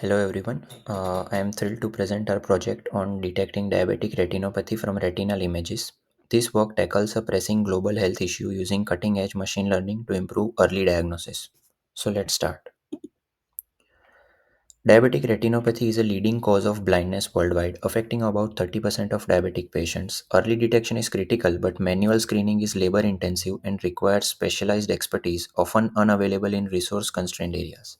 Hello everyone. I am thrilled to present our project on detecting diabetic retinopathy from retinal images. This work tackles a pressing global health issue using cutting edge machine learning to improve early diagnosis. So let's start. Diabetic retinopathy is a leading cause of blindness worldwide, affecting about 30% of diabetic patients. Early detection is critical, but manual screening is labor intensive and requires specialized expertise, often unavailable in resource constrained areas.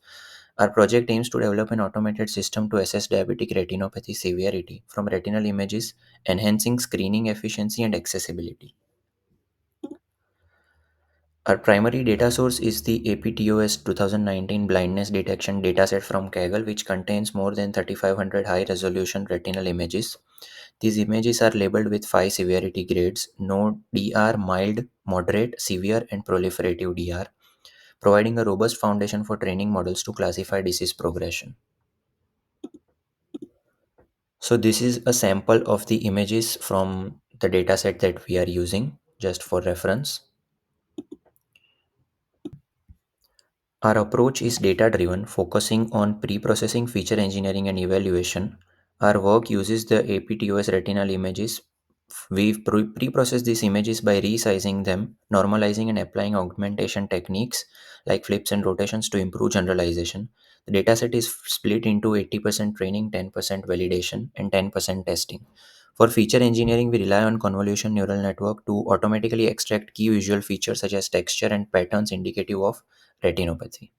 Our project aims to develop an automated system to assess diabetic retinopathy severity from retinal images, enhancing screening efficiency and accessibility. Our primary data source is the APTOS 2019 blindness detection dataset from Kaggle, which contains more than 3,500 high resolution retinal images. These images are labeled with five severity grades: no DR, mild, moderate, severe, and proliferative DR, providing a robust foundation for training models to classify disease progression. So this is a sample of the images from the dataset that we are using just for reference. Our approach is data driven, focusing on pre processing, feature engineering, and evaluation. Our work uses the APTOS retinal images. We pre process these images by resizing them, normalizing, and applying augmentation techniques like flips and rotations to improve generalization. The dataset is split into 80% training, 10% validation, and 10% testing. For feature engineering, we rely on convolution neural network to automatically extract key visual features such as texture and patterns indicative of retinopathy.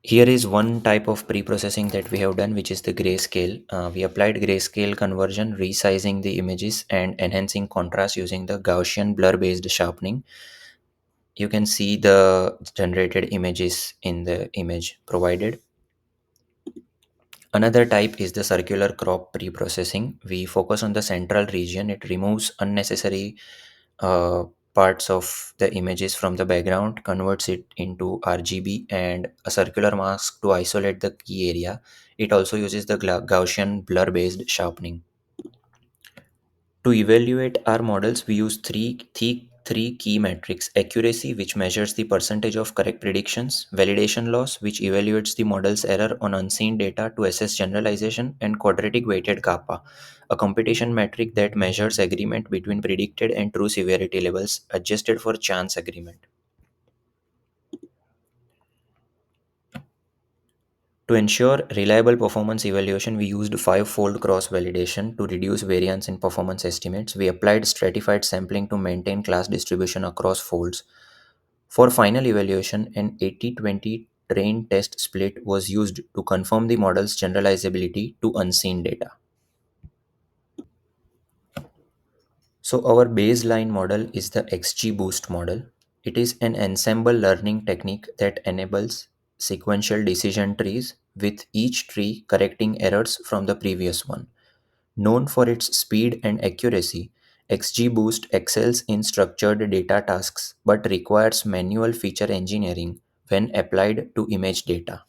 Here is one type of pre-processing that we have done, which is the grayscale. We applied grayscale conversion, resizing the images and enhancing contrast using the Gaussian blur-based sharpening. You can see the generated images in the image provided. Another type is the circular crop pre-processing. We focus on the central region. It removes unnecessary uh, parts of the images from the background, converts it into RGB and a circular mask to isolate the key area. It also uses the Gaussian blur based sharpening. To evaluate our models, we use three key metrics: accuracy, which measures the percentage of correct predictions; validation loss, which evaluates the model's error on unseen data to assess generalization; and quadratic weighted kappa, a computation metric that measures agreement between predicted and true severity levels adjusted for chance agreement. To ensure reliable performance evaluation, we used five-fold cross-validation to reduce variance in performance estimates. We applied stratified sampling to maintain class distribution across folds. For final evaluation, an 80-20 train test split was used to confirm the model's generalizability to unseen data. So our baseline model is the XGBoost model. It is an ensemble learning technique that enables sequential decision trees, with each tree correcting errors from the previous one. Known for its speed and accuracy, XGBoost excels in structured data tasks but requires manual feature engineering when applied to image data.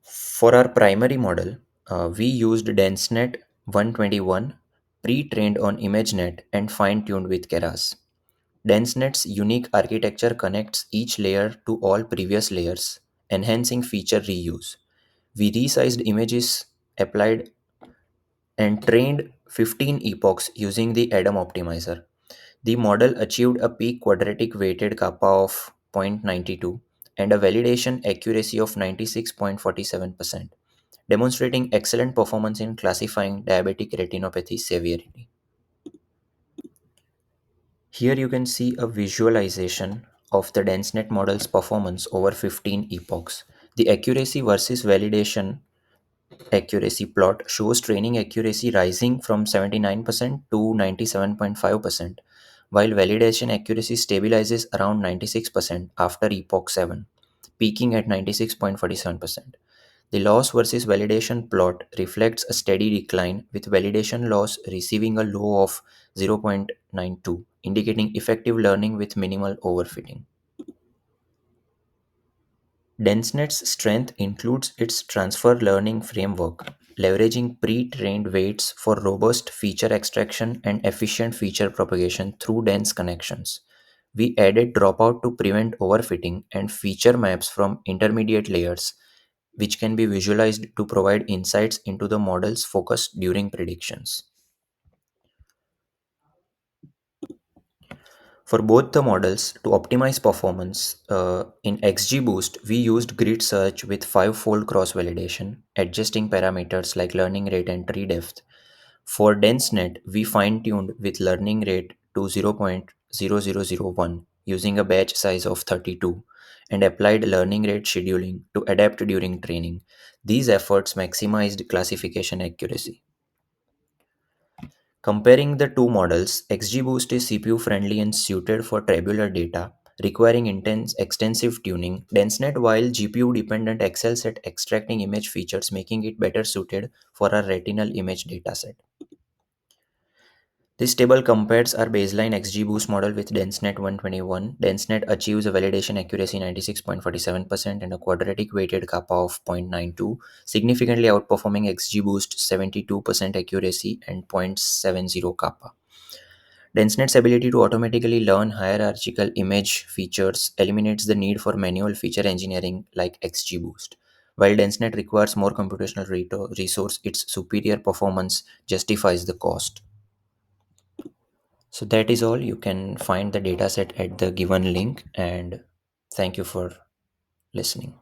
For our primary model, we used DenseNet 121, pre-trained on ImageNet and fine-tuned with Keras. DenseNet's unique architecture connects each layer to all previous layers, enhancing feature reuse. We resized images, applied and trained 15 epochs using the Adam optimizer. The model achieved a peak quadratic weighted kappa of 0.92 and a validation accuracy of 96.47%, demonstrating excellent performance in classifying diabetic retinopathy severity. Here you can see a visualization of the DenseNet model's performance over 15 epochs. The accuracy versus validation accuracy plot shows training accuracy rising from 79% to 97.5%, while validation accuracy stabilizes around 96% after epoch 7, peaking at 96.47%. The loss versus validation plot reflects a steady decline, with validation loss receiving a low of 0.92, indicating effective learning with minimal overfitting. DenseNet's strength includes its transfer learning framework, leveraging pre-trained weights for robust feature extraction and efficient feature propagation through dense connections. We added dropout to prevent overfitting and feature maps from intermediate layers, which can be visualized to provide insights into the model's focus during predictions. For both the models, to optimize performance, in XGBoost, we used grid search with five-fold cross-validation, adjusting parameters like learning rate and tree depth. For DenseNet, we fine-tuned with learning rate to 0.0001 using a batch size of 32 and applied learning rate scheduling to adapt during training. These efforts maximized classification accuracy. Comparing the two models, XGBoost is CPU friendly and suited for tabular data, requiring extensive tuning. DenseNet, while GPU dependent, excels at extracting image features, making it better suited for our retinal image dataset. This table compares our baseline XGBoost model with DenseNet 121. DenseNet achieves a validation accuracy 96.47% and a quadratic weighted kappa of 0.92, significantly outperforming XGBoost 72% accuracy and zero point 0.70 kappa. DenseNet's ability to automatically learn hierarchical image features eliminates the need for manual feature engineering like XGBoost. While DenseNet requires more computational resource, its superior performance justifies the cost. So that is all. You can find the dataset at the given link, and thank you for listening.